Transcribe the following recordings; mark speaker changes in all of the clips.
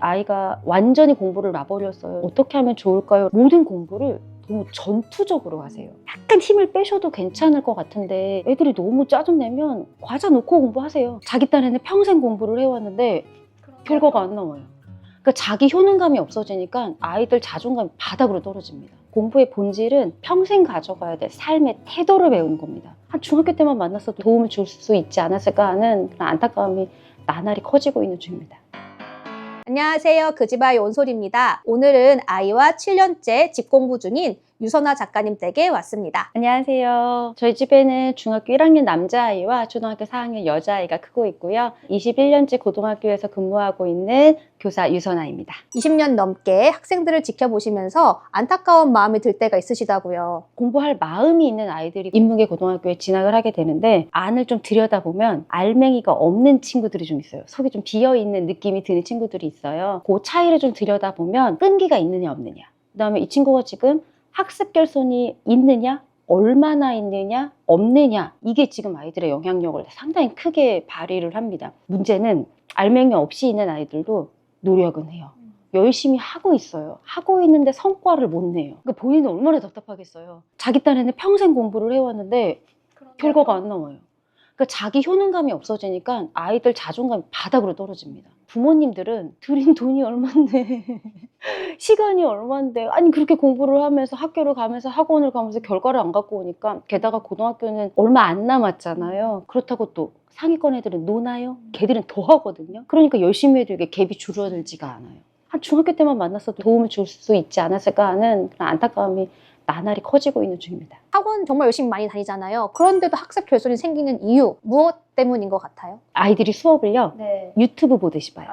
Speaker 1: 아이가 완전히 공부를 놔버렸어요. 어떻게 하면 좋을까요? 모든 공부를 너무 전투적으로 하세요. 약간 힘을 빼셔도 괜찮을 것 같은데 애들이 너무 짜증내면 과자 놓고 공부하세요. 자기 딴에는 평생 공부를 해왔는데 결과가 안 나와요. 그러니까 자기 효능감이 없어지니까 아이들 자존감이 바닥으로 떨어집니다. 공부의 본질은 평생 가져가야 될 삶의 태도를 배우는 겁니다. 한 중학교 때만 만났어도 도움을 줄 수 있지 않았을까 하는 그런 안타까움이 나날이 커지고 있는 중입니다.
Speaker 2: 안녕하세요. 그집아이 온솔입니다. 오늘은 아이와 7년째 집공부 중인 유선아 작가님 댁에 왔습니다.
Speaker 1: 안녕하세요. 저희 집에는 중학교 1학년 남자아이와 초등학교 4학년 여자아이가 크고 있고요. 21년째 고등학교에서 근무하고 있는 교사 유선아입니다.
Speaker 2: 20년 넘게 학생들을 지켜보시면서 안타까운 마음이 들 때가 있으시다고요.
Speaker 1: 공부할 마음이 있는 아이들이 인문계 고등학교에 진학을 하게 되는데 안을 좀 들여다보면 알맹이가 없는 친구들이 좀 있어요. 속이 좀 비어있는 느낌이 드는 친구들이 있어요. 그 차이를 좀 들여다보면 끈기가 있느냐 없느냐, 그 다음에 이 친구가 지금 학습 결손이 있느냐 얼마나 있느냐 없느냐, 이게 지금 아이들의 영향력을 상당히 크게 발휘를 합니다. 문제는 알맹이 없이 있는 아이들도 노력은 해요. 열심히 하고 있어요. 하고 있는데 성과를 못 내요. 그러니까 본인은 얼마나 답답하겠어요. 자기 딴에는 평생 공부를 해왔는데 결과가 안 나와요. 그러니까 자기 효능감이 없어지니까 아이들 자존감이 바닥으로 떨어집니다. 부모님들은 들인 돈이 얼만데 시간이 얼만데, 아니 그렇게 공부를 하면서 학교를 가면서 학원을 가면서 결과를 안 갖고 오니까, 게다가 고등학교는 얼마 안 남았잖아요. 그렇다고 또 상위권 애들은 노나요? 걔들은 더 하거든요. 그러니까 열심히 해도 이게 갭이 줄어들지가 않아요. 한 중학교 때만 만났어도 도움을 줄 수 있지 않았을까 하는 그런 안타까움이 나날이 커지고 있는 중입니다.
Speaker 2: 학원 정말 열심히 많이 다니잖아요. 그런데도 학습 결손이 생기는 이유, 무엇 때문인 것 같아요?
Speaker 1: 아이들이 수업을요,
Speaker 2: 네.
Speaker 1: 유튜브 보듯이 봐요.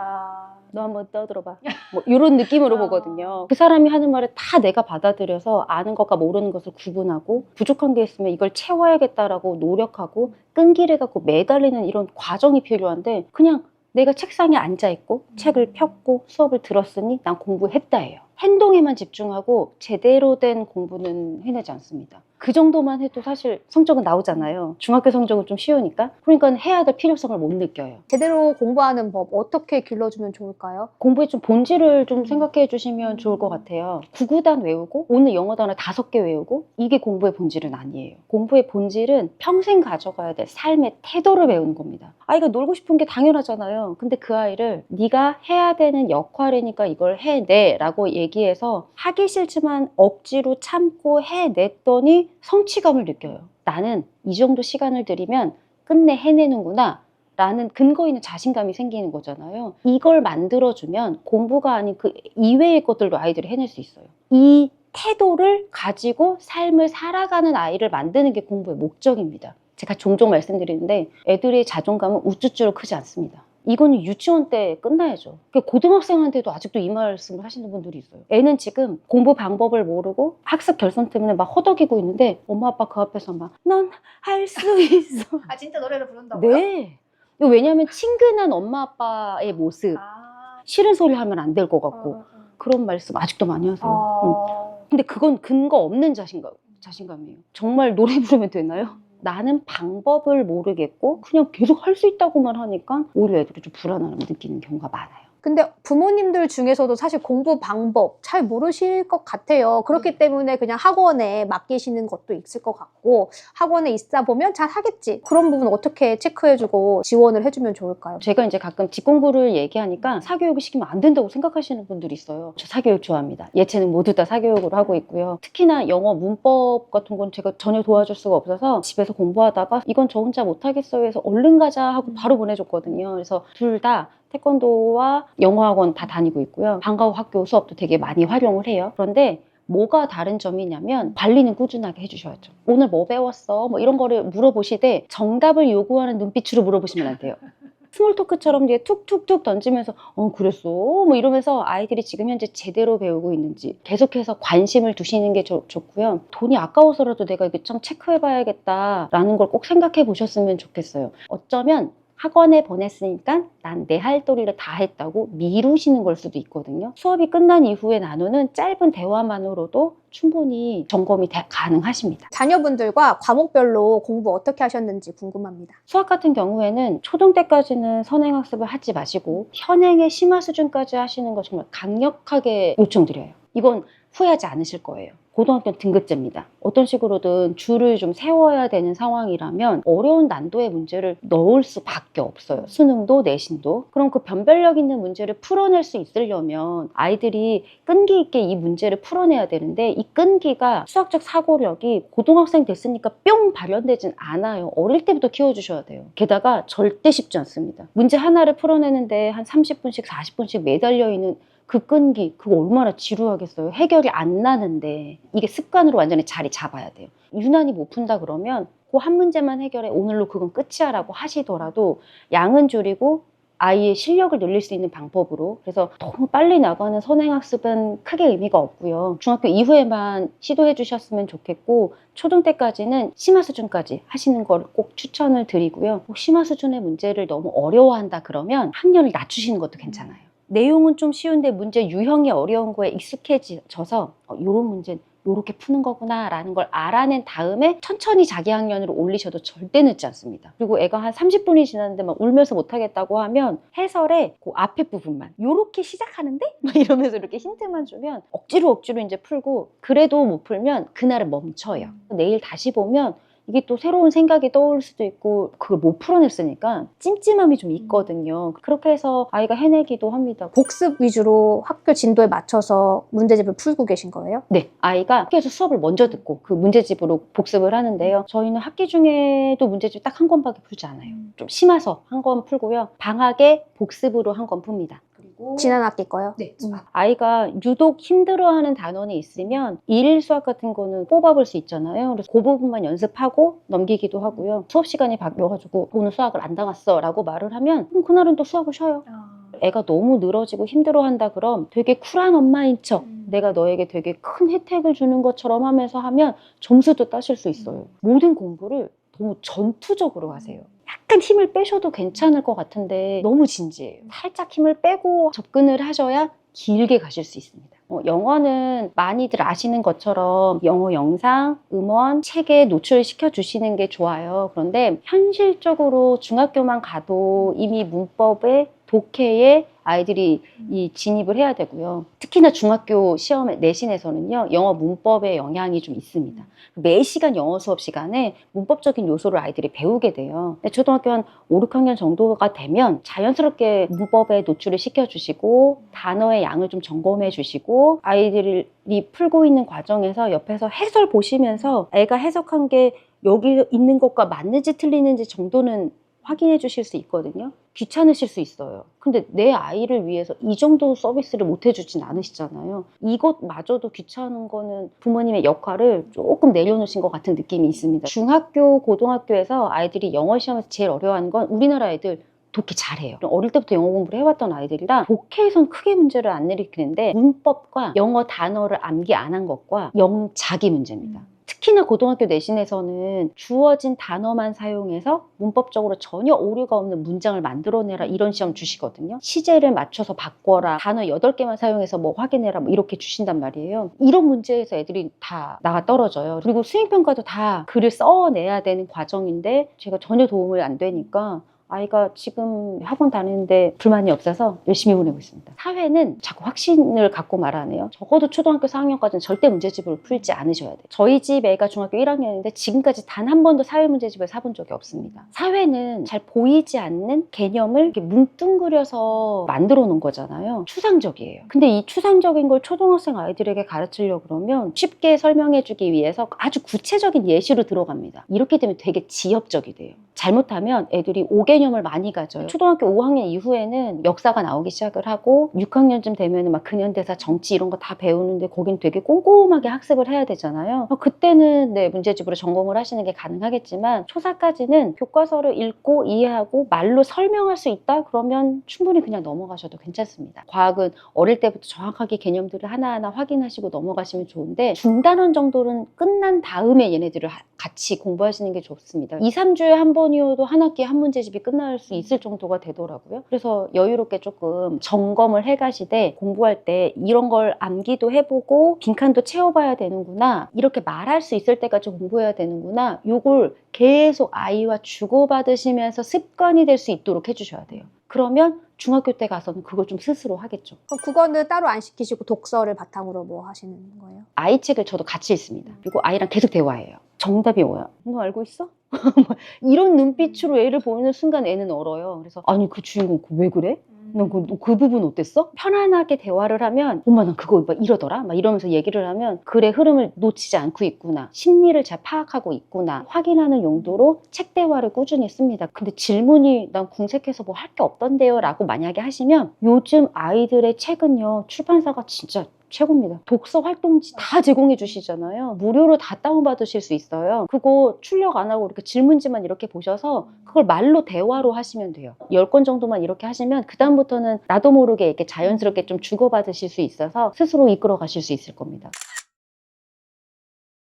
Speaker 1: 너 한번 떠들어봐. 뭐 이런 느낌으로 보거든요. 그 사람이 하는 말을 다 내가 받아들여서 아는 것과 모르는 것을 구분하고, 부족한 게 있으면 이걸 채워야겠다라고 노력하고 끈기를 갖고 매달리는 이런 과정이 필요한데, 그냥 내가 책상에 앉아있고 책을 폈고 수업을 들었으니 난 공부했다예요. 행동에만 집중하고 제대로 된 공부는 해내지 않습니다. 그 정도만 해도 사실 성적은 나오잖아요. 중학교 성적은 좀 쉬우니까. 그러니까 해야 될 필요성을 못 느껴요.
Speaker 2: 제대로 공부하는 법 어떻게 길러주면 좋을까요?
Speaker 1: 공부의 좀 본질을 좀 생각해 주시면 좋을 것 같아요. 구구단 외우고 오늘 영어 단어 5개 외우고 이게 공부의 본질은 아니에요. 공부의 본질은 평생 가져가야 될 삶의 태도를 배우는 겁니다. 아이가 놀고 싶은 게 당연하잖아요. 근데 그 아이를 네가 해야 되는 역할이니까 이걸 해내 라고 얘기해서 하기 싫지만 억지로 참고 해냈더니 성취감을 느껴요. 나는 이 정도 시간을 들이면 끝내 해내는구나 라는 근거 있는 자신감이 생기는 거잖아요. 이걸 만들어주면 공부가 아닌 그 이외의 것들도 아이들이 해낼 수 있어요. 이 태도를 가지고 삶을 살아가는 아이를 만드는 게 공부의 목적입니다. 제가 종종 말씀드리는데 애들의 자존감은 우쭈쭈로 크지 않습니다. 이거는 유치원 때 끝나야죠. 고등학생한테도 아직도 이 말씀을 하시는 분들이 있어요. 애는 지금 공부 방법을 모르고 학습 결손 때문에 막 허덕이고 있는데 엄마 아빠 그 앞에서 막 넌 할 수 있어.
Speaker 2: 아, 진짜 노래를 부른다고요?
Speaker 1: 네. 왜냐하면 친근한 엄마 아빠의 모습, 싫은 소리 하면 안 될 것 같고 그런 말씀 아직도 많이 하세요. 근데 그건 근거 없는 자신감이에요. 정말 노래 부르면 되나요? 나는 방법을 모르겠고 그냥 계속 할 수 있다고만 하니까 오히려 애들이 좀 불안함을 느끼는 경우가 많아요.
Speaker 2: 근데 부모님들 중에서도 사실 공부 방법 잘 모르실 것 같아요. 그렇기 때문에 그냥 학원에 맡기시는 것도 있을 것 같고, 학원에 있다 보면 잘 하겠지. 그런 부분 어떻게 체크해주고 지원을 해주면 좋을까요?
Speaker 1: 제가 이제 가끔 집공부를 얘기하니까 사교육을 시키면 안 된다고 생각하시는 분들이 있어요. 저 사교육 좋아합니다. 예체능 모두 다 사교육으로 하고 있고요. 특히나 영어 문법 같은 건 제가 전혀 도와줄 수가 없어서 집에서 공부하다가 이건 저 혼자 못하겠어요 해서 얼른 가자 하고 바로 보내줬거든요. 그래서 둘 다 태권도와 영어학원 다 다니고 있고요. 방과 후 학교 수업도 되게 많이 활용을 해요. 그런데 뭐가 다른 점이냐면 관리는 꾸준하게 해주셔야죠. 오늘 뭐 배웠어? 뭐 이런 거를 물어보시되 정답을 요구하는 눈빛으로 물어보시면 안 돼요. 스몰 토크처럼 이제 툭툭툭 던지면서 그랬어? 뭐 이러면서 아이들이 지금 현재 제대로 배우고 있는지 계속해서 관심을 두시는 게 좋고요. 돈이 아까워서라도 내가 이게 참 체크해봐야겠다라는 걸 꼭 생각해 보셨으면 좋겠어요. 어쩌면 학원에 보냈으니까 난 내 할 도리를 다 했다고 미루시는 걸 수도 있거든요. 수업이 끝난 이후에 나누는 짧은 대화만으로도 충분히 점검이 가능하십니다.
Speaker 2: 자녀분들과 과목별로 공부 어떻게 하셨는지 궁금합니다.
Speaker 1: 수학 같은 경우에는 초등 때까지는 선행학습을 하지 마시고 현행의 심화 수준까지 하시는 거 정말 강력하게 요청드려요. 이건 후회하지 않으실 거예요. 고등학교 등급제입니다. 어떤 식으로든 줄을 좀 세워야 되는 상황이라면 어려운 난도의 문제를 넣을 수밖에 없어요. 수능도 내신도. 그럼 그 변별력 있는 문제를 풀어낼 수 있으려면 아이들이 끈기 있게 이 문제를 풀어내야 되는데 이 끈기가 수학적 사고력이 고등학생 됐으니까 뿅 발현되진 않아요. 어릴 때부터 키워주셔야 돼요. 게다가 절대 쉽지 않습니다. 문제 하나를 풀어내는데 한 30분씩 40분씩 매달려 있는 그 끈기, 그거 얼마나 지루하겠어요. 해결이 안 나는데 이게 습관으로 완전히 자리 잡아야 돼요. 유난히 못 푼다 그러면 그 한 문제만 해결해 오늘로 그건 끝이야 라고 하시더라도 양은 줄이고 아이의 실력을 늘릴 수 있는 방법으로. 그래서 너무 빨리 나가는 선행학습은 크게 의미가 없고요. 중학교 이후에만 시도해 주셨으면 좋겠고 초등 때까지는 심화 수준까지 하시는 걸 꼭 추천을 드리고요. 심화 수준의 문제를 너무 어려워한다 그러면 학년을 낮추시는 것도 괜찮아요. 내용은 좀 쉬운데 문제 유형이 어려운 거에 익숙해져서 이런 문제는 이렇게 푸는 거구나 라는 걸 알아낸 다음에 천천히 자기 학년으로 올리셔도 절대 늦지 않습니다. 그리고 애가 한 30분이 지났는데 막 울면서 못하겠다고 하면 해설의 그 앞에 부분만 이렇게 시작하는데? 막 이러면서 이렇게 힌트만 주면 억지로 이제 풀고 그래도 못 풀면 그날은 멈춰요. 내일 다시 보면 이게 또 새로운 생각이 떠올 수도 있고 그걸 못 풀어냈으니까 찜찜함이 좀 있거든요. 그렇게 해서 아이가 해내기도 합니다.
Speaker 2: 복습 위주로 학교 진도에 맞춰서 문제집을 풀고 계신 거예요?
Speaker 1: 네, 아이가 학교에서 수업을 먼저 듣고 그 문제집으로 복습을 하는데요. 저희는 학기 중에도 문제집 딱 한 권밖에 풀지 않아요. 좀 심해서 한 권 풀고요. 방학에 복습으로 한 권 풉니다.
Speaker 2: 지난 학기 거요?
Speaker 1: 네. 아이가 유독 힘들어하는 단원이 있으면 일일 수학 같은 거는 뽑아볼 수 있잖아요. 그래서 그 부분만 연습하고 넘기기도 하고요. 수업 시간이 바뀌어가지고 오늘 수학을 안 당했어 라고 말을 하면 그날은 또 수학을 쉬어요. 애가 너무 늘어지고 힘들어한다 그럼 되게 쿨한 엄마인 척 내가 너에게 되게 큰 혜택을 주는 것처럼 하면서 하면 점수도 따실 수 있어요. 모든 공부를 너무 전투적으로 하세요. 약간 힘을 빼셔도 괜찮을 것 같은데 너무 진지해요. 살짝 힘을 빼고 접근을 하셔야 길게 가실 수 있습니다. 영어는 많이들 아시는 것처럼 영어 영상, 음원, 책에 노출시켜 주시는 게 좋아요. 그런데 현실적으로 중학교만 가도 이미 문법에 독해에 아이들이 진입을 해야 되고요. 특히나 중학교 시험의 내신에서는요. 영어 문법의 영향이 좀 있습니다. 매 시간 영어 수업 시간에 문법적인 요소를 아이들이 배우게 돼요. 초등학교 한 5, 6학년 정도가 되면 자연스럽게 문법에 노출을 시켜주시고 단어의 양을 좀 점검해 주시고 아이들이 풀고 있는 과정에서 옆에서 해설 보시면서 애가 해석한 게 여기 있는 것과 맞는지 틀리는지 정도는 확인해 주실 수 있거든요. 귀찮으실 수 있어요. 근데 내 아이를 위해서 이 정도 서비스를 못 해주진 않으시잖아요. 이것마저도 귀찮은 거는 부모님의 역할을 조금 내려놓으신 것 같은 느낌이 있습니다. 중학교, 고등학교에서 아이들이 영어 시험에서 제일 어려워하는 건 우리나라 아이들 독해 잘해요. 어릴 때부터 영어 공부를 해왔던 아이들이라 독해에선 크게 문제를 안 일으키는데 문법과 영어 단어를 암기 안 한 것과 영작이 문제입니다. 특히나 고등학교 내신에서는 주어진 단어만 사용해서 문법적으로 전혀 오류가 없는 문장을 만들어내라 이런 시험 주시거든요. 시제를 맞춰서 바꿔라, 단어 8개만 사용해서 뭐 확인해라 뭐 이렇게 주신단 말이에요. 이런 문제에서 애들이 다 나가 떨어져요. 그리고 수행평가도 다 글을 써내야 되는 과정인데 제가 전혀 도움이 안 되니까 아이가 지금 학원 다니는데 불만이 없어서 열심히 보내고 있습니다. 사회는 자꾸 확신을 갖고 말하네요. 적어도 초등학교 4학년까지는 절대 문제집을 풀지 않으셔야 돼요. 저희 집 애가 중학교 1학년인데 지금까지 단 한 번도 사회 문제집을 사본 적이 없습니다. 사회는 잘 보이지 않는 개념을 이렇게 뭉뚱그려서 만들어 놓은 거잖아요. 추상적이에요. 근데 이 추상적인 걸 초등학생 아이들에게 가르치려고 그러면 쉽게 설명해 주기 위해서 아주 구체적인 예시로 들어갑니다. 이렇게 되면 되게 지엽적이 돼요. 잘못하면 애들이 오개념을 많이 가져요. 초등학교 5학년 이후에는 역사가 나오기 시작을 하고 6학년쯤 되면 막 근현대사, 정치 이런 거 다 배우는데 거긴 되게 꼼꼼하게 학습을 해야 되잖아요. 그때는 네, 문제집으로 점검을 하시는 게 가능하겠지만 초사까지는 교과서를 읽고 이해하고 말로 설명할 수 있다? 그러면 충분히 그냥 넘어가셔도 괜찮습니다. 과학은 어릴 때부터 정확하게 개념들을 하나하나 확인하시고 넘어가시면 좋은데 중단원 정도는 끝난 다음에 얘네들을 같이 공부하시는 게 좋습니다. 2, 3주에 한 번이어도 한 학기에 한 문제집이 일이 끝날 수 있을 정도가 되더라고요. 그래서 여유롭게 조금 점검을 해가시되 공부할 때 이런 걸 암기도 해보고 빈칸도 채워봐야 되는구나, 이렇게 말할 수 있을 때까지 공부해야 되는구나, 요걸 계속 아이와 주고받으시면서 습관이 될 수 있도록 해주셔야 돼요. 그러면 중학교 때 가서는 그걸 좀 스스로 하겠죠.
Speaker 2: 그럼 국어는 따로 안 시키시고 독서를 바탕으로 뭐 하시는 거예요?
Speaker 1: 아이 책을 저도 같이 읽습니다. 그리고 아이랑 계속 대화해요. 정답이 뭐야? 너 알고 있어? 이런 눈빛으로 애를 보는 순간 애는 얼어요. 그래서 아니 그 주인공 왜 그래? 그 부분 어땠어? 편안하게 대화를 하면 엄마 난 그거 막 이러더라? 막 이러면서 얘기를 하면 글의 흐름을 놓치지 않고 있구나, 심리를 잘 파악하고 있구나 확인하는 용도로 책 대화를 꾸준히 씁니다. 근데 질문이 난 궁색해서 뭐 할 게 없던데요 라고 만약에 하시면, 요즘 아이들의 책은요 출판사가 진짜 최고입니다. 독서 활동지 다 제공해 주시잖아요. 무료로 다 다운받으실 수 있어요. 그거 출력 안 하고 이렇게 질문지만 이렇게 보셔서 그걸 말로 대화로 하시면 돼요. 10권 정도만 이렇게 하시면 그다음부터는 나도 모르게 이렇게 자연스럽게 좀 주고받으실 수 있어서 스스로 이끌어 가실 수 있을 겁니다.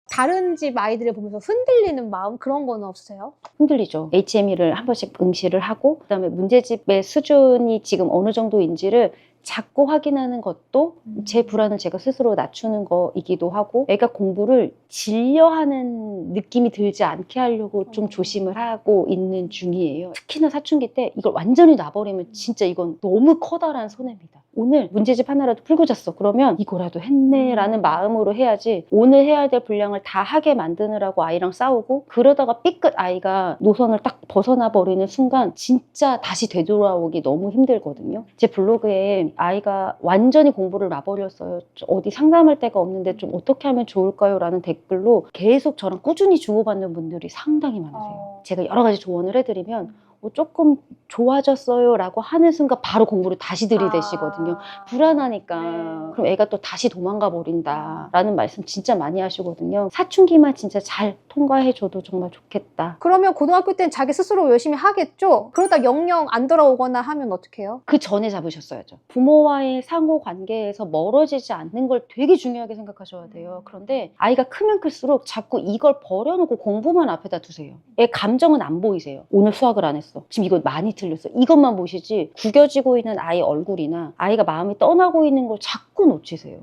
Speaker 2: 다른 집 아이들을 보면서 흔들리는 마음 그런 거는 없으세요?
Speaker 1: 흔들리죠. HME를 한 번씩 응시를 하고 그다음에 문제집의 수준이 지금 어느 정도인지를 자꾸 확인하는 것도 제 불안을 제가 스스로 낮추는 거이기도 하고, 애가 공부를 질려하는 느낌이 들지 않게 하려고 좀 조심을 하고 있는 중이에요. 특히나 사춘기 때 이걸 완전히 놔버리면 진짜 이건 너무 커다란 손해입니다. 오늘 문제집 하나라도 풀고 잤어. 그러면 이거라도 했네 라는 마음으로 해야지, 오늘 해야 될 분량을 다 하게 만드느라고 아이랑 싸우고 그러다가 삐끗 아이가 노선을 딱 벗어나 버리는 순간 진짜 다시 되돌아오기 너무 힘들거든요. 제 블로그에 아이가 완전히 공부를 놔버렸어요, 어디 상담할 데가 없는데 좀 어떻게 하면 좋을까요? 라는 댓글로 계속 저랑 꾸준히 주고받는 분들이 상당히 많으세요. 제가 여러 가지 조언을 해드리면 조금 좋아졌어요 라고 하는 순간 바로 공부를 다시 들이대시거든요. 불안하니까.
Speaker 2: 네.
Speaker 1: 그럼 애가 또 다시 도망가 버린다 라는 말씀 진짜 많이 하시거든요. 사춘기만 진짜 잘 통과해줘도 정말 좋겠다.
Speaker 2: 그러면 고등학교 때는 자기 스스로 열심히 하겠죠? 그러다 영영 안 돌아오거나 하면 어떡해요?
Speaker 1: 그 전에 잡으셨어야죠. 부모와의 상호 관계에서 멀어지지 않는 걸 되게 중요하게 생각하셔야 돼요. 그런데 아이가 크면 클수록 자꾸 이걸 버려놓고 공부만 앞에다 두세요. 애 감정은 안 보이세요. 오늘 수학을 안 했어, 지금 이거 많이 틀렸어, 이것만 보시지 구겨지고 있는 아이 얼굴이나 아이가 마음이 떠나고 있는 걸 자꾸 놓치세요.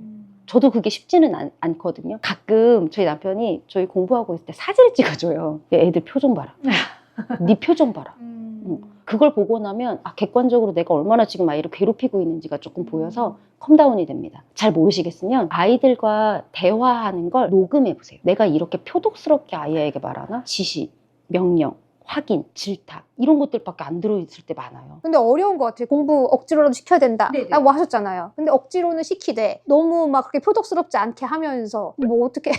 Speaker 1: 저도 그게 쉽지는 않거든요. 가끔 저희 남편이 저희 공부하고 있을 때 사진을 찍어줘요. 애들 표정 봐라. 네 표정 봐라. 그걸 보고 나면 객관적으로 내가 얼마나 지금 아이를 괴롭히고 있는지가 조금 보여서 컴다운이 됩니다. 잘 모르시겠으면 아이들과 대화하는 걸 녹음해 보세요. 내가 이렇게 표독스럽게 아이에게 말하나? 지시, 명령, 확인, 질타 이런 것들밖에 안 들어있을 때 많아요.
Speaker 2: 근데 어려운 것 같아요. 공부 억지로라도 시켜야 된다
Speaker 1: 네네.
Speaker 2: 라고 하셨잖아요. 근데 억지로는 시키되 너무 막 그렇게 표독스럽지 않게 하면서 뭐 어떻게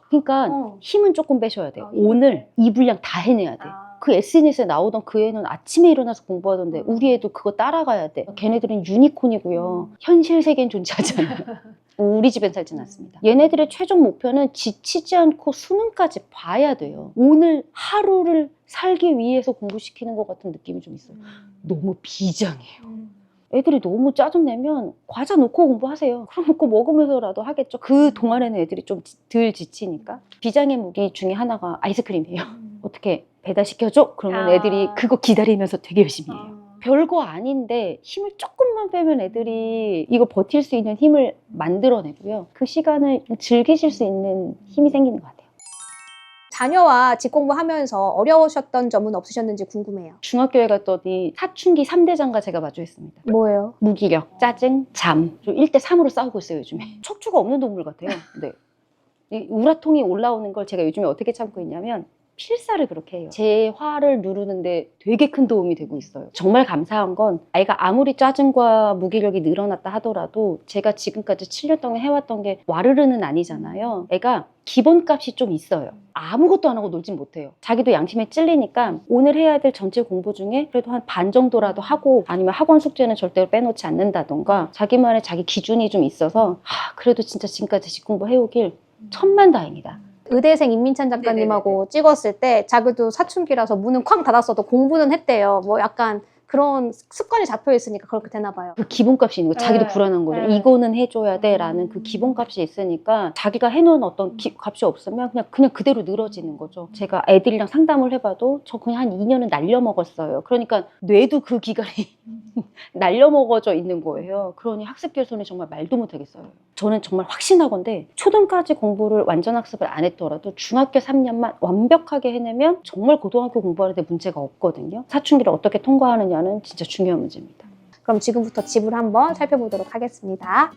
Speaker 1: 그러니까 힘은 조금 빼셔야 돼요.
Speaker 2: 힘.
Speaker 1: 오늘 이 분량 다 해내야 돼. 그 SNS에 나오던 그 애는 아침에 일어나서 공부하던데 우리 애도 그거 따라가야 돼. 걔네들은 유니콘이고요. 현실 세계는 존재하지 않아요. 우리 집엔 살진 않습니다. 얘네들의 최종 목표는 지치지 않고 수능까지 봐야 돼요. 오늘 하루를 살기 위해서 공부시키는 것 같은 느낌이 좀 있어요. 너무 비장해요. 애들이 너무 짜증내면 과자 놓고 공부하세요. 그럼 그거 먹으면서라도 하겠죠. 그 동안에는 애들이 좀 덜 지치니까. 비장의 무기 중에 하나가 아이스크림이에요. 어떻게 배달시켜줘? 그러면 애들이 그거 기다리면서 되게 열심히 해요. 별거 아닌데 힘을 조금만 빼면 애들이 이거 버틸 수 있는 힘을 만들어내고요. 그 시간을 즐기실 수 있는 힘이 생기는 것 같아요.
Speaker 2: 자녀와 집 공부하면서 어려우셨던 점은 없으셨는지 궁금해요.
Speaker 1: 중학교에 갔더니 사춘기 3대장과 제가 마주했습니다.
Speaker 2: 뭐예요?
Speaker 1: 무기력, 짜증, 잠. 1대 3으로 싸우고 있어요, 요즘에. 척추가 없는 동물 같아요. 네. 이 우라통이 올라오는 걸 제가 요즘에 어떻게 참고 있냐면 필사를 그렇게 해요. 제 화를 누르는데 되게 큰 도움이 되고 있어요. 정말 감사한 건 아이가 아무리 짜증과 무기력이 늘어났다 하더라도 제가 지금까지 7년 동안 해왔던 게 와르르는 아니잖아요. 애가 기본값이 좀 있어요. 아무것도 안 하고 놀진 못해요. 자기도 양심에 찔리니까 오늘 해야 될 전체 공부 중에 그래도 한 반 정도라도 하고, 아니면 학원 숙제는 절대로 빼놓지 않는다던가 자기만의 자기 기준이 좀 있어서 그래도 진짜 지금까지 집 공부 해오길 천만다행이다.
Speaker 2: 의대생 임민찬 작가님하고 찍었을 때 자기도 사춘기라서 문은 쾅 닫았어도 공부는 했대요. 뭐 약간 그런 습관이 잡혀 있으니까 그렇게 되나 봐요.
Speaker 1: 그 기본값이 있는 거예요. 자기도
Speaker 2: 네.
Speaker 1: 불안한 거죠.
Speaker 2: 네.
Speaker 1: 이거는 해줘야 돼라는 그 기본값이 있으니까 자기가 해놓은 어떤 값이 없으면 그냥 그대로 늘어지는 거죠. 제가 애들이랑 상담을 해봐도 저 그냥 한 2년은 날려먹었어요. 그러니까 뇌도 그 기간이 날려먹어져 있는 거예요. 그러니 학습 개선이 정말 말도 못하겠어요. 저는 정말 확신하건데 초등까지 공부를 완전 학습을 안 했더라도 중학교 3년만 완벽하게 해내면 정말 고등학교 공부하는 데 문제가 없거든요. 사춘기를 어떻게 통과하느냐는 진짜 중요한 문제입니다.
Speaker 2: 그럼 지금부터 집을 한번 살펴보도록 하겠습니다.